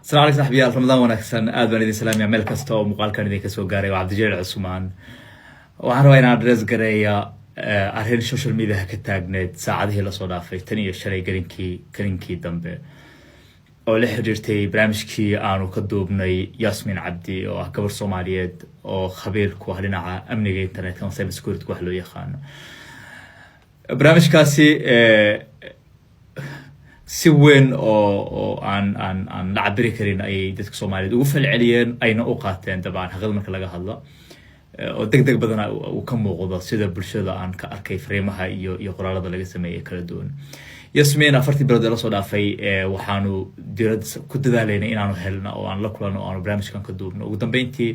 السلام عليكم صاحبي رمضان ونكسن آذن إذا سلام يعمل كستو مقال كان إذا كسو جاري وعبد الجليل عثمان وعن وين أدرس جريا أرهن السوشيال ميديا كتاجنت ساعده لصدافة تاني الشري كرينكي دمبه أو لحجرتي برامجكي أنا كدوبني ياسمين عبدي أو كبر صوماليات أو خبير كوهلنا على أمنية الإنترنت كان سايب سكورت كوهلو يخان برامج كاسي si weyn oo aan la cabiri karin ay dadka Soomaaliyeed ugu falceliyeen ayna u qaateen dabcan xaqada marka laga hadlo oo degdeg badan uu ka muuqdo sida bulshada aan ka arkay fariimaha iyo qoraalada laga sameeyay kala duwan Yasmin 40 bilood la soo dhaafay waxaanu diirad ku dadaalayna inaanu helno oo aan la kulano oo aan barnaamijkan ka duubno ugu dambeyntii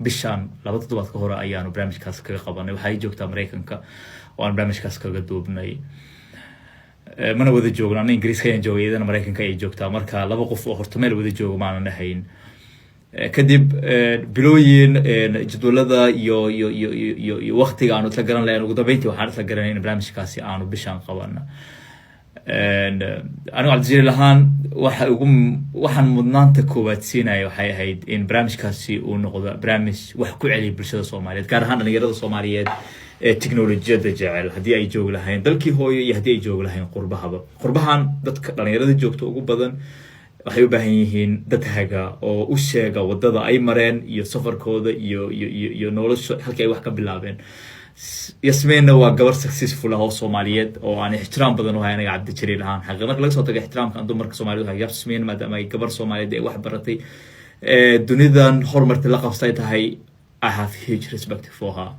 bishan 2 toddobaad ka hor ayaanu barnaamijkaas kaga qabanay waxay joogtaa Mareykanka oo aan barnaamijkaas kaga duubnay mana wada joogna Ingiriiska ayaan joogay idana Mareykanka ay joogtaa marka laba qof oo horta meel wada joogo maanan ahayn kadib bilooyin jadwalada iyo waqtiga aanu la garan lahayn ugu dambeyntii waxaan la garanay in barnaamijkaasi aanu bishan qabana anu Cabdi lahaan waxaan mudnaanta koowaad siinay waxay ahayd in barnaamijkaasi uu noqdo barnaamij wax ku celiya bulshada Soomaaliyeed gaar ahaan dhalinyarada Soomaaliyeed teknolojiyada jecel hadii ay joog lahayn dalkii hooyo iyo hadii ay joog lahayn qurbahan dadka dhalinyarada joogto ugu badan waxay u baahan yihiin dad haga oo u sheega wadada ay mareen iyo safarkooda iyo nolosha halkii ay wax ka bilaabeen Yasminna waa gabar successful ah oo Soomaaliyeed oo aan ixtiraam badan u haynaga Cabdi Jaliil ahaan xaqi marka laga soo tago ixtiraamka aan dumarka Soomaaliyeed waxay Yasmin maadaama ay gabar Soomaaliyeed ay wax baratay dunidan horumarta la qabsay tahay I have huge respect for her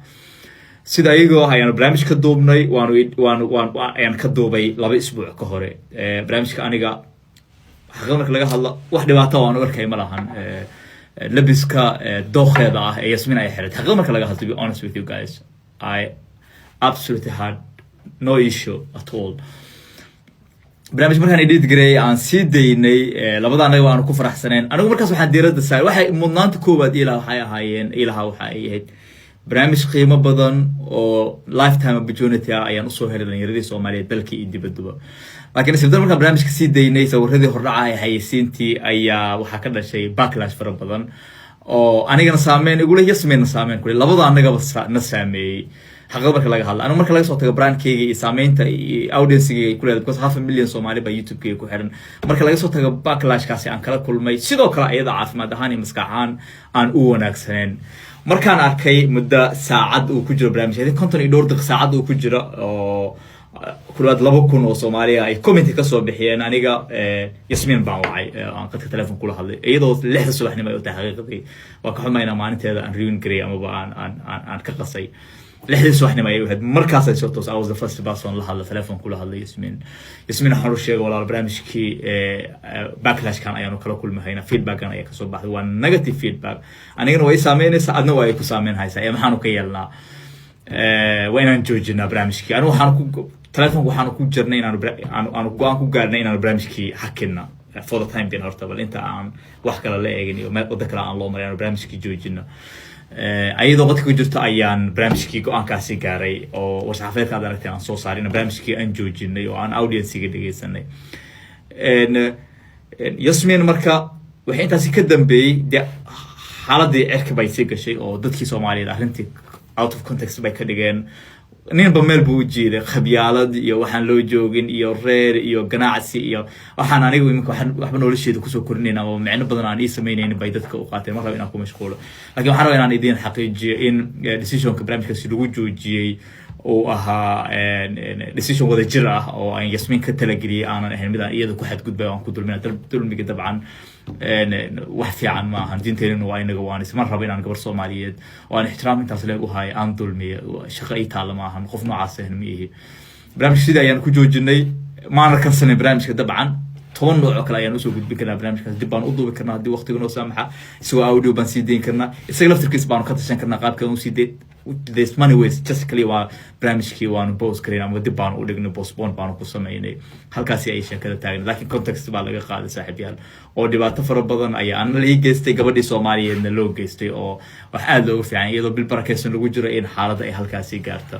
sida ayagoo ayaan barnaamij ka duubnay waan ka duubay 2 isbuuc ka hore barnaamijka aniga xaqada marka laga hadlo wax dhibaato aan u arkay ma lahan labiska dooqeeda ah ee Yasmin ay xirtay xaqada marka laga hadlo to be honest with you guys I absolutely had no issue at all barnaamij markaan edit gareey aan sii daynay labada anaga waan ku faraxsaneen anigu markaas waxaan diirada saaray waxay mudnaanta koowaad waxay ahaayeen waxa ay ahayd barnaamij qiimo badan oo lifetime opportunity ayaan u soo helay dhalinyarada Soomaaliyeed dalkii iyo dibadda laakiin sidoo markaa barnaamijka sii daynay sawirradii hordhaca ay haysiintii ayaa waxa ka dhashay backlash fara badan oo anigana saameyn igu leh Yasmin saameyn kulay labada anaga na saameeyay xaqada marka laga hadlo anigu marka laga soo tago brandkayga iyo saameynta audience-ga ku leedahay because 500,000 Soomaali ba YouTube-ka ku xiran marka laga soo tago backlash-kaasi aan kala kulmay sidoo kale ayada caafimaad ahaan iyo maskax ahaan aan u wanaagsaneen markaan arkay muddo saacad uu ku jiro barnaamijyada konton iyo dhowr daqiiqo saacad uu ku jiro oo kulaad 2,000 oo Soomaaliya ay comment ka soo bixiyeen aniga Yasmin baan wacay aan qadka telefoon kula hadlay iyadoo 6 subaxnimo ay u tahay xaqiiqadii waa ka xumayna maalinteeda aan ruin garay ama aan ka qasay 6 subaxnimo ay ahayd markaas ay soo toos I was the first person la hadla telefoon kula hadlay Yasmin waxa uu sheegay walaal barnaamijkii backlash kan ayaanu kala kulmayna feedback kan ayaa ka soo baxday waa negative feedback anigana way saameynaysaa adna way ku saameynaysaa maxaanu ka yeelnaa waynaan joojinaa barnaamijkii anigu waxaan ku telefoonka waxaan ku jirnay inaan go'aan ku gaarnay inaan barnaamijkii hakina for the time being horta bal inta aan wax kala la eegin iyo meel wada kala aan loo marin barnaamijkii joojina ayadoo qadka ku jirto ayaan barnaamijkii go'aankaasi gaaray oo warshafeedka aad aragtay aan soo saarin barnaamijkii aan joojinay oo aan audience-ga dhageysanay Yasmin marka waxay intaasi ka dambeeyay xaaladii cirka bay sii gashay oo dadkii Soomaaliyeed arrintii out of context bay ka dhigeen ninba meel buu jeeday khabyaalad iyo waxaan loo joogin iyo reer iyo ganacsi iyo waxaan anigu imika waxba nolosheeda ku soo korinayna oo macno badan aan sameeyeen bay dadka u qaateen mar raba inaan ku mashquulo laakiin waxaan rabaa inaan idin xaqiijiyo in decision-ka barnaamijkaasi lagu joojiyay oo ahaa decision wada jir ah oo aan Yasmin ka talageliyay aanan ahayn mid aan iyada ku xadgudbay aan ku dulmiga dabcan wax fiican ma ahan diinteena waa inaga waan isma raba inaan gabar Soomaaliyeed oo aan ixtiraam intaas leeg u haay aan dulmiyo shaqo ay taalo ma ahan qof noocaas ah ma yihi barnaamijka sida ayaan ku joojinay maana kan sanay barnaamijka dabcan 10 nooc kale ayaan u soo gudbin karnaa barnaamijkaas dib baan u duubi karnaa hadii waqtigu noo saamaxa isagoo audio baan sii deyn karnaa isaga laftirkiis baan ka tashan karnaa qaabka uu sii deyn this money ways just clear waa barnaamijkii waan post kareen ama dib baan u dhignay postpone baan ku sameeynay halkaas ay sheekada taagan laakiin context baa laga qaaday saaxiibayaal oo dhibaato fara badan ayaa aan la geystay gabadhii Soomaaliyeedna loo geystay oo wax aad looga fiican iyadoo bil barakeysan lagu jiro in xaaladda ay halkaas gaarto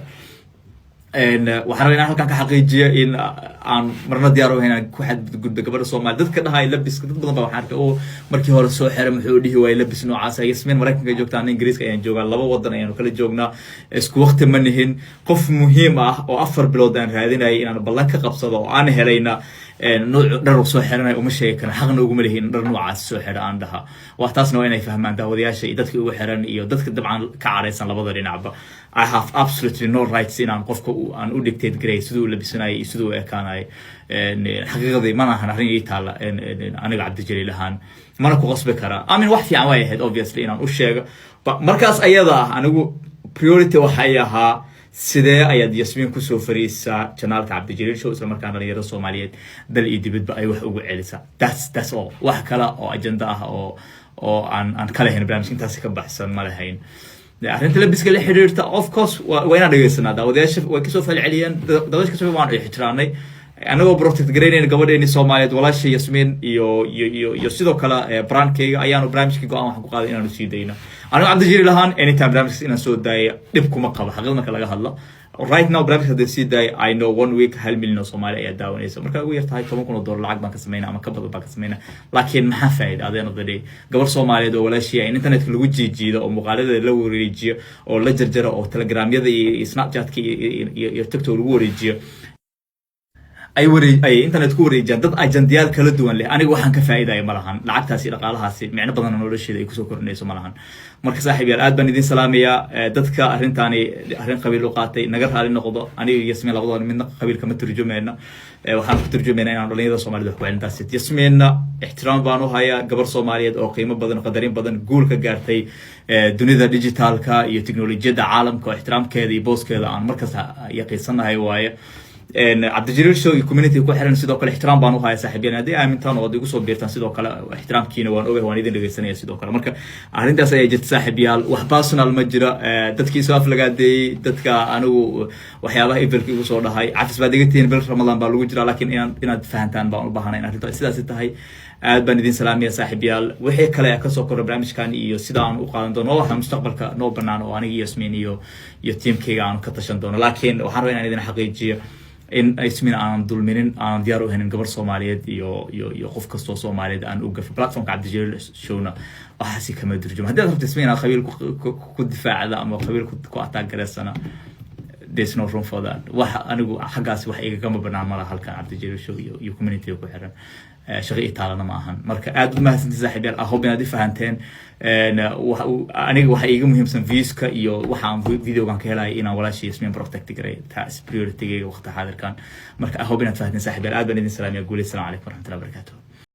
waxaan rabaa inaan halkan ka xaqiijiyo in aan marna diyaar u ahayn inaan ku xadgudbo gabadha Soomaali dadka dhahay labiska dad badan baa waxaan arkay oo markii hore soo xiray muxuu dhihi waayay labis noocaas ah Yasmin Mareykanka joogta aan Ingiriiska ayaan joogaa laba wadan ayaan kala joognaa isku waqti ma nihin qof muhiim ah oo 4 bilood aan raadinayay inaan ballan ka qabsado oo aan helayna nooc dhar soo xiranay uma sheegi karaan xaqna ugu maleeyin dhar noocaas soo xira aan dhaha waxtaasna waa inay fahmaan daawadayaasha iyo dadka ugu xiran iyo dadka dabcan ka careysan labada dhinacba I have absolutely no rights in aan qofka aan u dictate garay sidoo labisanaay iyo sidoo ekaanay xaqiiqadii ma ahan arrin ay taala aniga Cabdi Jaliil ahaan mana ku qasbi kara amin wax fiican way ahayd obviously inaan u sheego markaas ayada anigu priority waxay ahaa sidee ayaad Yasmin ku soo fariisaa channelka Cabdi Jaliil show isla markaana dhalinyarada Soomaaliyeed dal iyo dibadba ay wax ugu celisaa that's all wax kale oo agenda ah oo aan kala hayn barnaamijka intaas ka baxsan ma lahayn arrinta labiska la xiriirta of course waa inaan dhageysanaa daawadayaasha way ka soo falceliyeen daawadayaasha kasoo waan ixtiraamnay anagoo protect gareynayna gabadheeni Soomaaliyeed walaasha Yasmin iyo sidoo kale brandkayga ayaanu barnaamijka go'aan waxaan ku qaaday inaanu sii dayno aniga Cabdi Jaliil ahaan anytime barnaamijka inaan soo daayo dhib kuma qabo xaqiiqda marka laga hadlo right now barnaamijka hadii sii daayo I know 1 week 1 milyan Soomaali ayaa daawanaysa marka ugu yartahay 10,000 lacag baan ka sameynaa ama ka badan baan ka sameynaa laakiin maxaa faa'iido adeena dadii gabar Soomaaliyeed oo walaashiya in internetka lagu jiijiido oo muuqaalada la wareejiyo oo la jarjaro oo telegramyada iyo snapchat-ka iyo TikTok lagu wareejiyo ay internet ku wareejiyaan dad ajandiyaal kala duwan leh aniga waxaan ka faa'iidayo malahan lacagtaasi dhaqaalahaasi micno badan nolosheeda ay ku soo kordhinayso malahan marka saaxiibayaal aad baan idin salaamayaa dadka arrintaani arrin qabiil u qaatay naga raali noqdo aniga Yasmin labadaba midna qabiil kama turjumayna waxaan ku turjumaynaa inaan dhalinyarada Soomaaliyeed wax ku celintaas Yasminna ixtiraam baan u hayaa gabar Soomaaliyeed oo qiimo badan qadarin badan guul ka gaartay dunida digitalka iyo teknolojiyada caalamka oo ixtiraamkeeda iyo booskeeda aan markaas yaqiinsanahay waaye Cabdi Jaliil show community ku xiran sidoo kale ixtiraam baan u hayaa saaxiibeen hadii aamintaan oo igu soo biirtaan sidoo kale ixtiraamkiina waan ogahay waan idin dhageysanaya sidoo kale marka arrintaas ay jirta saaxiibayaal wax personal ma jira dadkii soo aflagaaday dadka anigu waxyaabaha evilka igu soo dhahay cafis baad digteen bil Ramadan baa lagu jira laakiin inaad fahantaan baan u baahanahay arrintaas sidaas tahay aad baan idin salaamaya saaxiibayaal wixii kale ka soo kordhay barnaamijkan iyo sida aan u qaadan doono waxa mustaqbalka noo banaan oo aniga Yasmin iyo teamkayga aan ka tashan doono laakiin waxaan rabaa inaan idin xaqiijiyo in Yasmin aan dulminin aan diyaar u ahayn gabar Soomaaliyeed iyo qof kasto Soomaaliyeed aan u gafo platformka Cabdi Jaliil showna waxa si kama durjum hadii aad rabto Yasmin aan qabiil ku difaacada ama qabiil ku attack gareysana there's no room for that waxa anigu xagaas wax iga kama banaan mala halkan Cabdi Jaliil show iyo community ku xiran shaqo taalana ma ahan marka aad u mahadsantahay saaxiibayaal ahob inaad fahanteen aniga waxa iiga muhiimsan views-ka iyo waxaan video-gan ka helay inaan walaashii Yasmin protect garay taas priority-gayga waqti xaadirkan marka ahob inaad fahanteen saaxiibayaal aad baan idin salaamayaa guuleysana calaykum waraxmatullahi wabarakaatuh